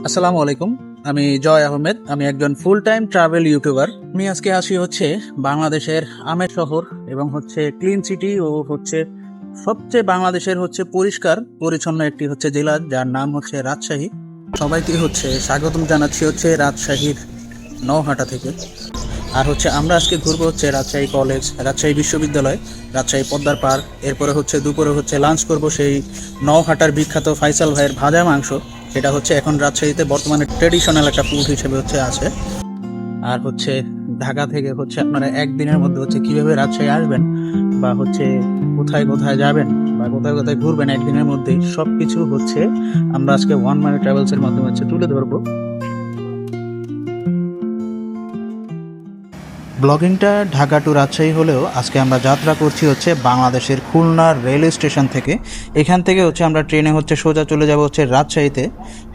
আসসালামু আলাইকুম। আমি জয় আহমেদ। আমি একজন ফুল টাইম ট্রাভেল ইউটিউবার। আমি আজকে আসি হচ্ছে বাংলাদেশের আমের শহর এবং হচ্ছে ক্লিন সিটি ও হচ্ছে সবচেয়ে বাংলাদেশের হচ্ছে পরিষ্কার পরিচ্ছন্ন একটি হচ্ছে জেলা, যার নাম হচ্ছে রাজশাহী। সবাইকে হচ্ছে স্বাগতম জানাচ্ছি হচ্ছে রাজশাহীর নওহাটা থেকে। আর হচ্ছে আমরা আজকে ঘুরবো হচ্ছে রাজশাহী কলেজ, রাজশাহী বিশ্ববিদ্যালয়, রাজশাহী পদ্মার পার্ক। এরপরে হচ্ছে দুপুরে হচ্ছে লাঞ্চ করব সেই নওহাটার বিখ্যাত ফাইসাল ভাইয়ের ভাজা মাংস। সেটা হচ্ছে এখন রাজশাহীতে বর্তমানে ট্রেডিশনাল একটা ফুড হিসেবে হচ্ছে আছে। আর হচ্ছে ঢাকা থেকে হচ্ছে আপনারা একদিনের মধ্যে হচ্ছে কিভাবে রাজশাহী আসবেন বা হচ্ছে কোথায় কোথায় যাবেন বা কোথায় কোথায় ঘুরবেন একদিনের মধ্যেই সব কিছু হচ্ছে আমরা আজকে ওয়ান মানি ট্রাভেলসের মাধ্যমে হচ্ছে তুলে ধরবো। ব্লগিংটা ঢাকা টু রাজশাহী হলেও আজকে আমরা যাত্রা করছি হচ্ছে বাংলাদেশের খুলনা রেলওয়ে স্টেশন থেকে। এখান থেকে হচ্ছে আমরা ট্রেনে হচ্ছে সোজা চলে যাব হচ্ছে রাজশাহীতে।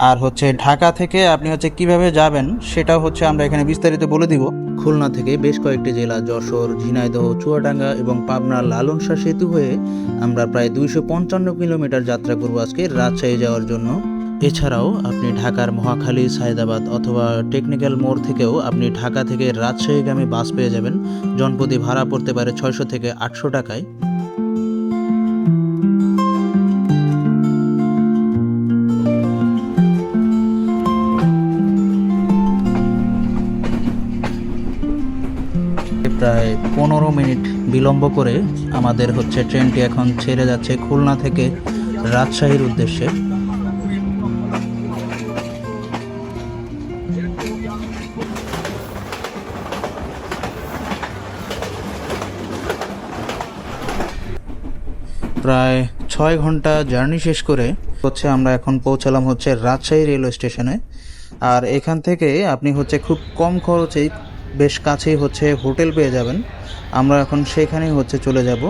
আর হচ্ছে ঢাকা থেকে আপনি হচ্ছে কিভাবে যাবেন সেটাও হচ্ছে আমরা এখানে বিস্তারিত বলে দিব। খুলনা থেকে বেশ কয়েকটি জেলা যশোর, ঝিনাইদহ, চুয়াডাঙ্গা এবং পাবনার লালন শাহ সেতু হয়ে আমরা প্রায় 255 কিলোমিটার যাত্রা করব আজকে রাজশাহী যাওয়ার জন্য। এছাড়াও আপনি ঢাকার মহাখালী, সায়দাবাদ অথবা টেকনিক্যাল মোড় থেকেও আপনি ঢাকা থেকে রাজশাহীগামী বাস পেয়ে যাবেন। জনপ্রতি ভাড়া পড়তে পারে 600 থেকে 800 টাকায়। প্রায় 15 মিনিট বিলম্ব করে আমাদের হচ্ছে ট্রেনটি এখন ছেড়ে যাচ্ছে খুলনা থেকে রাজশাহীর উদ্দেশ্যে। প্রায় 6 ঘন্টা জার্নি শেষ করে হচ্ছে আমরা এখন পৌঁছালাম হচ্ছে রাজশাহী রেলওয়ে স্টেশনে। আর এখান থেকে আপনি হচ্ছে খুব কম খরচেই বেশ কাছেই হচ্ছে হোটেল পেয়ে যাবেন। আমরা এখন সেখানেই হচ্ছে চলে যাব।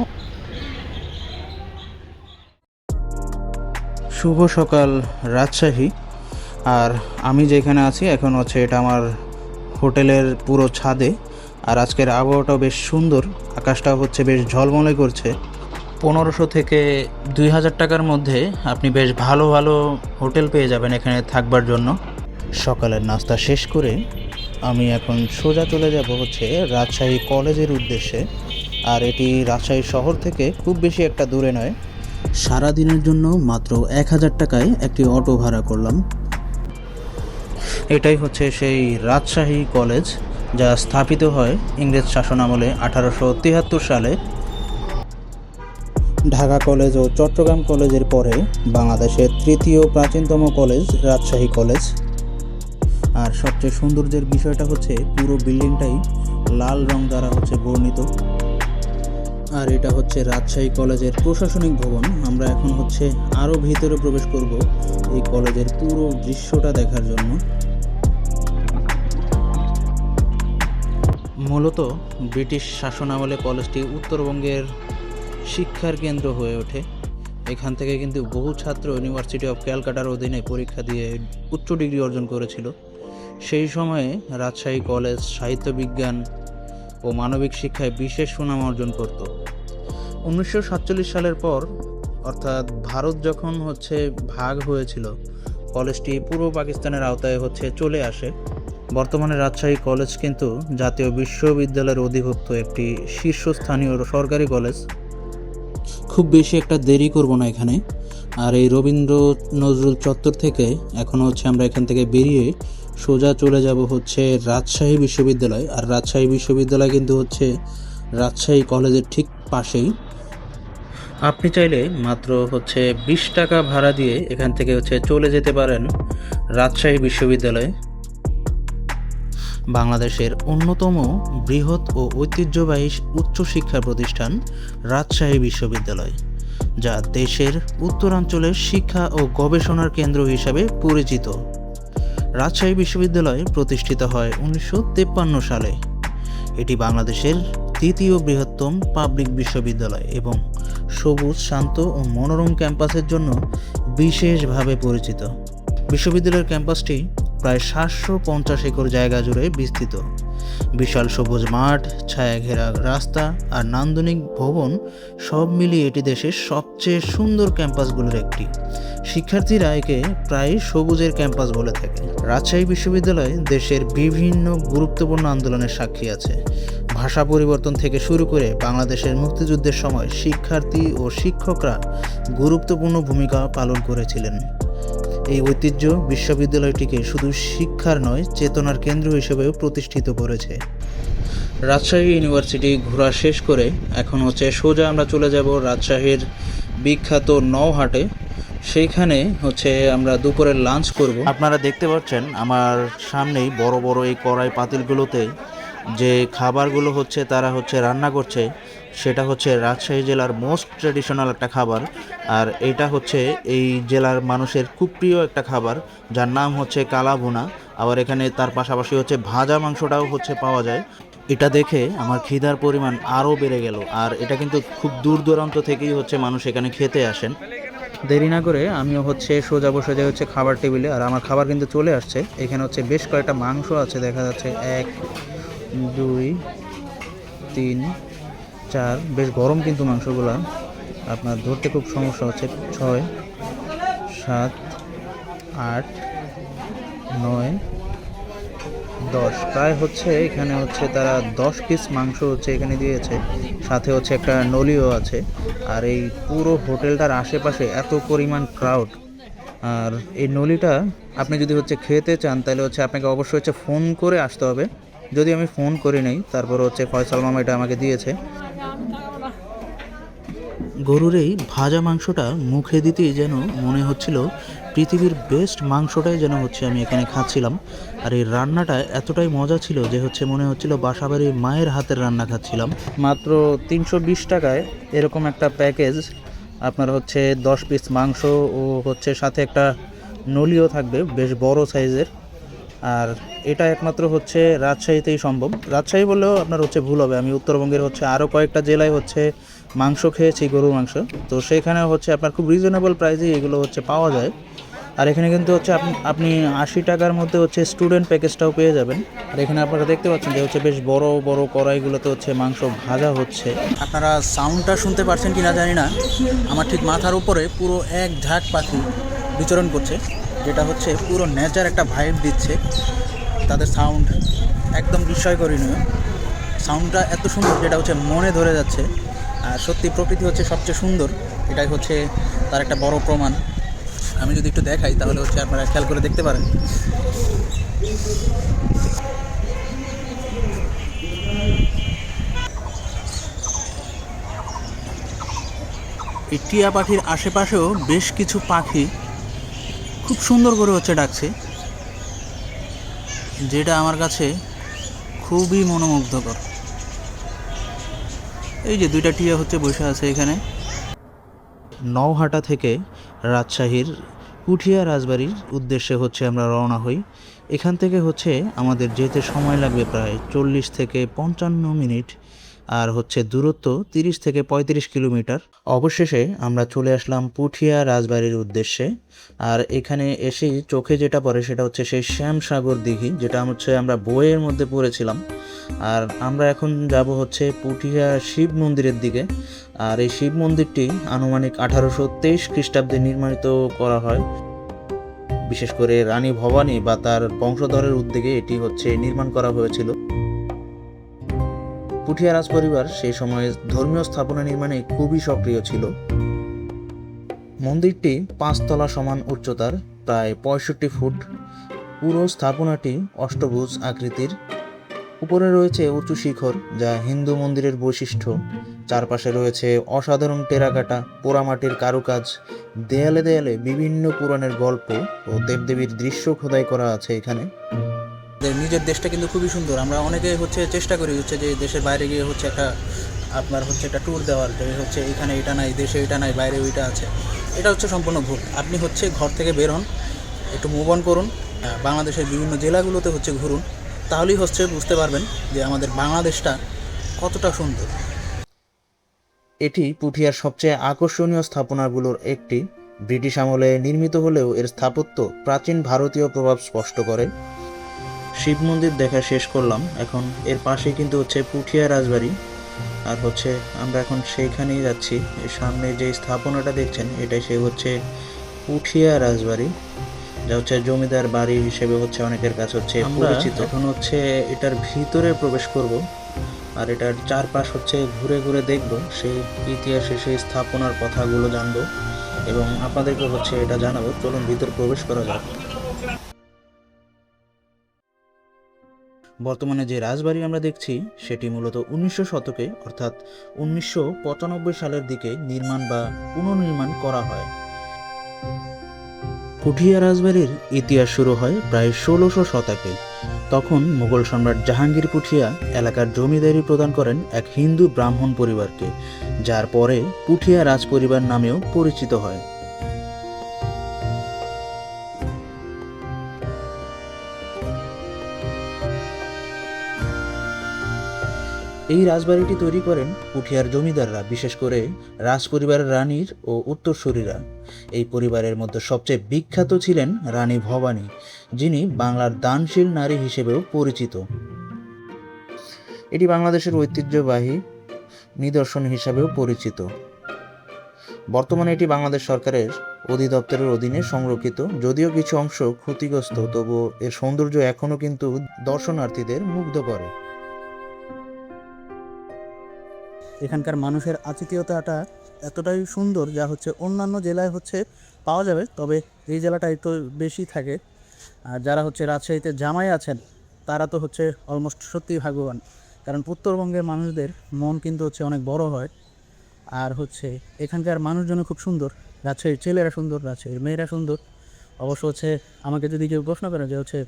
শুভ সকাল রাজশাহী। আর আমি যেখানে আছি এখন হচ্ছে এটা আমার হোটেলের পুরো ছাদে। আর আজকের আবহাওয়াটাও বেশ সুন্দর, আকাশটাও হচ্ছে বেশ ঝলমলে করছে। 1500 থেকে 2000 টাকার মধ্যে আপনি বেশ ভালো ভালো হোটেল পেয়ে যাবেন এখানে থাকবার জন্য। সকালের নাস্তা শেষ করে আমি এখন সোজা চলে যাব হচ্ছে রাজশাহী কলেজের উদ্দেশ্যে। আর এটি রাজশাহী শহর থেকে খুব বেশি একটা দূরে নয়। সারাদিনের জন্য মাত্র 1000 টাকায় একটি অটো ভাড়া করলাম। এটাই হচ্ছে সেই রাজশাহী কলেজ, যা স্থাপিত হয় ইংরেজ শাসনামলে 1873 সালে। ঢাকা কলেজ ও চট্টগ্রাম কলেজের পরে বাংলাদেশের তৃতীয় প্রাচীনতম কলেজ রাজশাহী কলেজ। আর সবচেয়ে সৌন্দর্যের বিষয়টা হচ্ছে পুরো বিল্ডিংটাই লাল রং দ্বারা হচ্ছে বর্ণিত। আর এটা হচ্ছে রাজশাহী কলেজের প্রশাসনিক ভবন। আমরা এখন হচ্ছে আরও ভিতরে প্রবেশ করব এই কলেজের পুরো দৃশ্যটা দেখার জন্য। মূলত ব্রিটিশ শাসনামলে কলেজটি উত্তরবঙ্গের শিক্ষার কেন্দ্র হয়ে ওঠে। এখান থেকে কিন্তু বহু ছাত্র ইউনিভার্সিটি অফ ক্যালকাটার অধীনে পরীক্ষা দিয়ে উচ্চ ডিগ্রি অর্জন করেছিল। সেই সময়ে রাজশাহী কলেজ সাহিত্য বিজ্ঞান ও মানবিক শিক্ষায় বিশেষ সুনাম অর্জন করত। 1947 সালের পর, অর্থাৎ ভারত যখন হচ্ছে ভাগ হয়েছিল, কলেজটি পূর্ব পাকিস্তানের আওতায় হচ্ছে চলে আসে। বর্তমানে রাজশাহী কলেজ কিন্তু জাতীয় বিশ্ববিদ্যালয়ের অধিভুক্ত একটি শীর্ষস্থানীয় সরকারি কলেজ। খুব বেশি একটা দেরি করব না এখানে। আর এই রবীন্দ্র নজরুল চত্বর থেকে এখন হচ্ছে আমরা এখান থেকে বেরিয়ে সোজা চলে যাব হচ্ছে রাজশাহী বিশ্ববিদ্যালয়। আর রাজশাহী বিশ্ববিদ্যালয় কিন্তু হচ্ছে রাজশাহী কলেজের ঠিক পাশেই। আপনি চাইলে মাত্র হচ্ছে 20 টাকা ভাড়া দিয়ে এখান থেকে হচ্ছে চলে যেতে পারেন রাজশাহী বিশ্ববিদ্যালয়ে। বাংলাদেশের অন্যতম বৃহৎ ও ঐতিহ্যবাহী উচ্চশিক্ষা প্রতিষ্ঠান রাজশাহী বিশ্ববিদ্যালয়, যা দেশের উত্তরাঞ্চলের শিক্ষা ও গবেষণার কেন্দ্র হিসাবে পরিচিত। রাজশাহী বিশ্ববিদ্যালয় প্রতিষ্ঠিত হয় 1953 সালে। এটি বাংলাদেশের দ্বিতীয় বৃহত্তম পাবলিক বিশ্ববিদ্যালয় এবং সবুজ, শান্ত ও মনোরম ক্যাম্পাসের জন্য বিশেষভাবে পরিচিত। বিশ্ববিদ্যালয়ের ক্যাম্পাসটি প্রায় 750 একর জায়গা জুড়ে বিস্তৃত বিশাল সবুজ মাঠ, ছায়া ঘেরা রাস্তা আর নান্দনিক ভবন সব মিলিয়ে এটি দেশের সবচেয়ে সুন্দর ক্যাম্পাসগুলোর একটি। শিক্ষার্থীরা একে প্রায় সবুজের ক্যাম্পাস বলে থাকে। রাজশাহী বিশ্ববিদ্যালয় দেশের বিভিন্ন গুরুত্বপূর্ণ আন্দোলনের সাক্ষী আছে। ভাষা পরিবর্তন থেকে শুরু করে বাংলাদেশের মুক্তিযুদ্ধের সময় শিক্ষার্থী ও শিক্ষকরা গুরুত্বপূর্ণ ভূমিকা পালন করেছিলেন। এই ঐতিহ্য বিশ্ববিদ্যালয়টিকে শুধু শিক্ষার নয়, চেতনার কেন্দ্র হিসেবেও প্রতিষ্ঠিত করেছে। রাজশাহী ইউনিভার্সিটি ঘোরা শেষ করে এখন সোজা আমরা চলে যাব রাজশাহীর বিখ্যাত নওহাটে। সেইখানে আমরা দুপুরের লাঞ্চ করব। আপনারা দেখতে পাচ্ছেন আমার সামনেই বড় বড় এই কড়াই পাতিলগুলোতে যে খাবারগুলো তারা রান্না করছে, সেটা রাজশাহী জেলার মোস্ট ট্র্যাডিশনাল একটা খাবার। আর এটা এই জেলার মানুষের খুব প্রিয় একটা খাবার, যার নাম কালা ভুনা। আবার এখানে তার পাশাপাশি ভাজা মাংসটাও পাওয়া যায়। এটা দেখে আমার খিদার পরিমাণ আরও বেড়ে গেল। আর এটা কিন্তু খুব দূর দূরান্ত থেকেই মানুষ এখানে খেতে আসেন। দেরি না করে আমিও সোজা বসে যাই খাবার টেবিলে। আর আমার খাবার কিন্তু চলে আসছে। এখানে বেশ কয়েকটা মাংস আছে, দেখা যাচ্ছে 1, 2, 3, 4। বেশ গরম কিন্তু মাংসগুলো, আপনার ধরতে খুব সমস্যা হচ্ছে। 6, 7, 8, 9, 10। প্রায় এখানে তারা 10 পিস মাংস এখানে দিয়েছে, সাথে একটা নলিও আছে। আর এই পুরো হোটেলটার আশেপাশে এত পরিমাণ ক্রাউড। আর এই নলিটা আপনি যদি খেতে চান তাহলে আপনাকে অবশ্যই ফোন করে আসতে হবে। যদি আমি ফোন করি নাই, তারপর ফয়সাল মামা এটা আমাকে দিয়েছে। গরুর এই ভাজা মাংসটা মুখে দিতেই যেন মনে হচ্ছিল পৃথিবীর বেস্ট মাংসটাই যেন আমি এখানে খাচ্ছিলাম। আর এই রান্নাটা এতটাই মজা ছিল যে মনে হচ্ছিল বাসাবাড়ির মায়ের হাতের রান্না খাচ্ছিলাম। মাত্র 320 টাকায় এরকম একটা প্যাকেজ আপনার 10 পিস মাংস ও সাথে একটা নলিও থাকবে, বেশ বড় সাইজের। আর এটা একমাত্র রাজশাহীতেই সম্ভব। রাজশাহী বললেও আপনার ভুল হবে। আমি উত্তরবঙ্গের আরও কয়েকটা জেলায় মাংস খেয়েছি, গরুর মাংস। তো সেখানে আপনার খুব রিজনেবল প্রাইসে এগুলো পাওয়া যায়। আর এখানে কিন্তু আপনি 80 টাকার মধ্যে স্টুডেন্ট প্যাকেজটাও পেয়ে যাবেন। আর এখানে আপনারা দেখতে পাচ্ছেন যে বেশ বড় বড় কড়াইগুলোতে মাংস ভাজা হচ্ছে। আপনারা সাউন্ডটা শুনতে পারছেন কিনা জানি না। আমার ঠিক মাথার উপরে পুরো এক ঝাঁক পাখি বিচরণ করছে, যেটা পুরো নেচার একটা ভাইব দিচ্ছে। তাদের সাউন্ড একদম বিস্ময়করণীয়। সাউন্ডটা এত সুন্দর যেটা মনে ধরে যাচ্ছে। আর সত্যি প্রকৃতি সবচেয়ে সুন্দর, এটাই তার একটা বড় প্রমাণ। আমি যদি একটু দেখাই তাহলে আপনারা খেয়াল করে দেখতে পারেন। এই টিয়া পাখির আশেপাশেও বেশ কিছু পাখি খুব সুন্দর করে ডাকছে, যেটা আমার কাছে খুবই মনোমুগ্ধকর। এই যে 2টা টিয়া বসে আছে এখানে। নওহাটা থেকে রাজশাহীর পুঠিয়া রাজবাড়ির উদ্দেশ্যে আমরা রওনা হই। এখান থেকে আমাদের যেতে সময় লাগবে প্রায় 40 থেকে 55 মিনিট। আর দূরত্ব 30 থেকে 35 কিলোমিটার। অবশেষে আমরা চলে আসলাম পুঠিয়া রাজবাড়ির উদ্দেশ্যে। আর এখানে এসেই চোখে যেটা পড়ে সেটা সেই শ্যামসাগর দিঘি, যেটা আমরা বইয়ের মধ্যে পড়েছিলাম। আর আমরা এখন যাব পুঠিয়া শিব মন্দিরের দিকে। আর এই শিব মন্দিরটি আনুমানিক 1823 খ্রিস্টাব্দে নির্মিত করা হয়। বিশেষ করে রানী ভবানী বা তার বংশধরের উদ্যোগে এটি নির্মাণ করা হয়েছিল। পুঠিয়া রাজ পরিবার সেই সময় ধর্মীয় স্থাপনা নির্মাণে খুবই সক্রিয় ছিল। মন্দিরটি 5 তলা সমান উচ্চতার, প্রায় 65 ফুট। পুরো স্থাপনাটি অষ্টভুজ আকৃতির। উপরে রয়েছে উঁচু শিখর, যা হিন্দু মন্দিরের বৈশিষ্ট্য। চারপাশে রয়েছে অসাধারণ টেরাকাটা পোড়ামাটির কারুকাজ। দেয়ালে দেয়ালে বিভিন্ন পুরাণের গল্প ও দেবদেবীর দৃশ্য খোদাই করা আছে এখানে। নিজের দেশটা কিন্তু খুবই সুন্দর। আমরা অনেকে চেষ্টা করি যে দেশের বাইরে গিয়ে একটা আপনার একটা ট্যুর দেওয়ার, যে এখানে এটা নাই, দেশে এটা নাই, বাইরে ওইটা আছে। এটা সম্পূর্ণ ভুল। আপনি ঘর থেকে বের হন, একটু মুভ অন করুন, বাংলাদেশের বিভিন্ন জেলাগুলোতে ঘুরুন, তাহলেই বুঝতে পারবেন যে আমাদের বাংলাদেশটা কতটা সুন্দর। এটি পুঠিয়ার সবচেয়ে আকর্ষণীয় স্থাপনাগুলোর একটি। ব্রিটিশ আমলে নির্মিত হলেও এর স্থাপত্য প্রাচীন ভারতীয় প্রভাব স্পষ্ট করে। শিব মন্দির দেখা শেষ করলাম। এখন এর পাশেই কিন্তু হচ্ছে পুঠিয়া রাজবাড়ি, আর হচ্ছে আমরা এখন সেইখানেই যাচ্ছি। এর সামনে যে স্থাপনাটা দেখছেন এটাই সেই হচ্ছে পুঠিয়া রাজবাড়ি, যা হচ্ছে জমিদার বাড়ি হিসেবে হচ্ছে অনেকের কাছে হচ্ছে পরিচিত। এখন হচ্ছে এটার ভিতরে প্রবেশ করব, আর এটার চারপাশ হচ্ছে ঘুরে ঘুরে দেখব, সেই ইতিহাসে সেই স্থাপনার কথাগুলো জানবো এবং আপনাদেরকে হচ্ছে এটা জানাবো। চলুন ভিতর প্রবেশ করা যাক। বর্তমানে যে রাজবাড়ি আমরা দেখছি সেটি মূলত 1900 শতকে অর্থাৎ 1995 সালের দিকে নির্মাণ বা পুনর্নির্মাণ করা হয়। পুঠিয়া রাজবাড়ির ইতিহাস শুরু হয় প্রায় 1600 শতকে। তখন মুঘল সম্রাট জাহাঙ্গীর পুঠিয়া এলাকার জমিদারি প্রদান করেন এক হিন্দু ব্রাহ্মণ পরিবারকে, যার পরে পুঠিয়া রাজপরিবার নামেও পরিচিত হয়। এই রাজবাড়িটি তৈরি করেন পুঠিয়ার জমিদাররা, বিশেষ করে রাজপরিবারের রানীর ও উত্তরসূরিরা। এই পরিবারের মধ্যে সবচেয়ে বিখ্যাত ছিলেন রানী ভবানী, যিনি বাংলার দানশীল নারী হিসেবেও পরিচিত। এটি বাংলাদেশের ঐতিহ্যবাহী নিদর্শন হিসাবেও পরিচিত। বর্তমানে এটি বাংলাদেশ সরকারের অধিদপ্তরের অধীনে সংরক্ষিত। যদিও কিছু অংশ ক্ষতিগ্রস্ত, তবুও এর সৌন্দর্য এখনও কিন্তু দর্শনার্থীদের মুগ্ধ করে। এখানকার মানুষের আতিথেয়তাটা এতটাই সুন্দর, যা হচ্ছে অন্যান্য জেলায় হচ্ছে পাওয়া যাবে, তবে এই জেলাটা একটু বেশি থাকে। আর যারা হচ্ছে রাজশাহীতে জামাই আছেন তারা তো হচ্ছে অলমোস্ট সত্যিই ভাগ্যবান, কারণ উত্তরবঙ্গের মানুষদের মন কিন্তু হচ্ছে অনেক বড় হয়। আর হচ্ছে এখানকার মানুষজন খুব সুন্দর, রাজশাহীর ছেলেরা সুন্দর, রাজশাহীর মেয়েরা সুন্দর। অবশ্য হচ্ছে আমাকে যদি কেউ প্রশ্ন করে যে হচ্ছে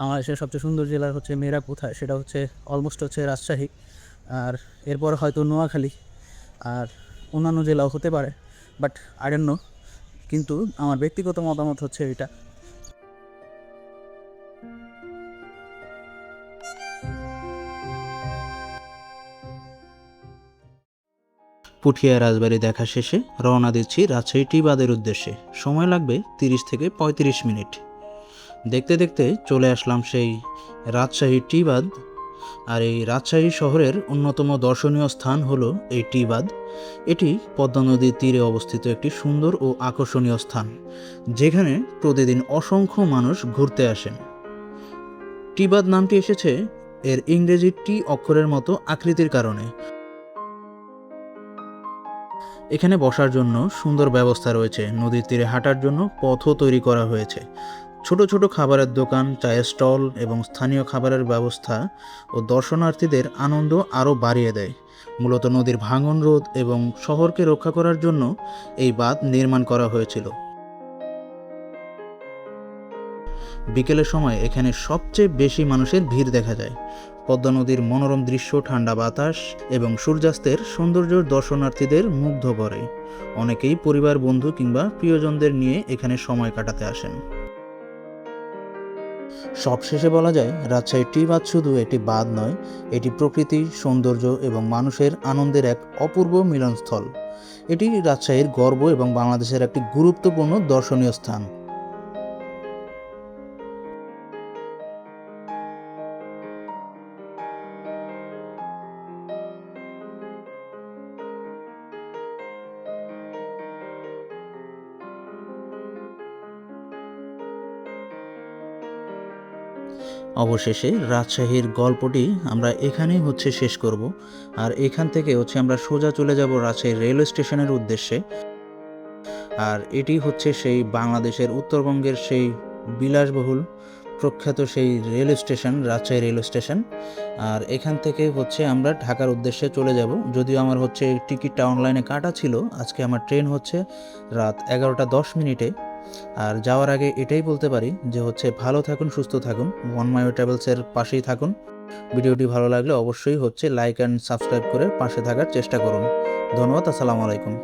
আমার দেশের সবচেয়ে সুন্দর জেলা হচ্ছে মেয়েরা কোথায়, সেটা হচ্ছে অলমোস্ট হচ্ছে রাজশাহী, আর এরপর হয়তো নোয়াখালী আর অন্যান্য জেলাও হতে পারে, বাট আই ডোন্ট নো। কিন্তু আমার ব্যক্তিগত মতামত হচ্ছে এটা। পুঠিয়া রাজবাড়ি দেখা শেষে রওনা দিচ্ছি রাজশাহী টি বাঁধের উদ্দেশ্যে। সময় লাগবে 30 থেকে 35 মিনিট। দেখতে দেখতে চলে আসলাম সেই রাজশাহী টি বাঁধ। আর এই রাজশাহী শহরের অন্যতম দর্শনীয় স্থান হলো এই টি বাঁধ। এটি পদ্মা নদীর তীরে অবস্থিত একটি সুন্দর ও আকর্ষণীয় স্থান, যেখানে প্রতিদিন অসংখ্য মানুষ ঘুরতে আসেন। টি বাঁধ নামটি এসেছে এর ইংরেজি টি অক্ষরের মতো আকৃতির কারণে। এখানে বসার জন্য সুন্দর ব্যবস্থা রয়েছে, নদীর তীরে হাঁটার জন্য পথও তৈরি করা হয়েছে। ছোট ছোট খাবারের দোকান, চায়ের স্টল এবং স্থানীয় খাবারের ব্যবস্থা ও দর্শনার্থীদের আনন্দ আরও বাড়িয়ে দেয়। মূলত নদীর ভাঙন রোধ এবং শহরকে রক্ষা করার জন্য এই বাঁধ নির্মাণ করা হয়েছিল। বিকেলের সময় এখানে সবচেয়ে বেশি মানুষের ভিড় দেখা যায়। পদ্মা নদীর মনোরম দৃশ্য, ঠান্ডা বাতাস এবং সূর্যাস্তের সৌন্দর্য দর্শনার্থীদের মুগ্ধ করে। অনেকেই পরিবার, বন্ধু কিংবা প্রিয়জনদের নিয়ে এখানে সময় কাটাতে আসেন। সবশেষে বলা যায়, রাজশাহী টি বাঁধ শুধু একটি বাঁধ নয়, এটি প্রকৃতি, সৌন্দর্য এবং মানুষের আনন্দের এক অপূর্ব মিলনস্থল। এটি রাজশাহীর গর্ব এবং বাংলাদেশের একটি গুরুত্বপূর্ণ দর্শনীয় স্থান। অবশেষে রাজশাহীর গল্পটি আমরা এখানেই হচ্ছে শেষ করব। আর এখান থেকে হচ্ছে আমরা সোজা চলে যাব রাজশাহী রেলওয়ে স্টেশনের উদ্দেশ্যে। আর এটি হচ্ছে সেই বাংলাদেশের উত্তরবঙ্গের সেই বিলাসবহুল প্রখ্যাত সেই rail station, Rajshahi railway station. আর এখান থেকে হচ্ছে আমরা ঢাকার উদ্দেশ্যে চলে যাব। যদিও আমার হচ্ছে টিকিটটা অনলাইনে কাটা ছিল, আজকে আমার ট্রেন হচ্ছে রাত 11টা 10 মিনিটে। আর যাওয়ার আগে এটাই বলতে পারি যে হচ্ছে ভালো থাকুন, সুস্থ থাকুন, ওয়ান মাই ওয়ে ট্রাভেলসের পাশেই থাকুন। ভিডিওটি ভালো লাগলে অবশ্যই হচ্ছে লাইক অ্যান্ড সাবস্ক্রাইব করে পাশে থাকার চেষ্টা করুন। ধন্যবাদ। আসসালামু আলাইকুম।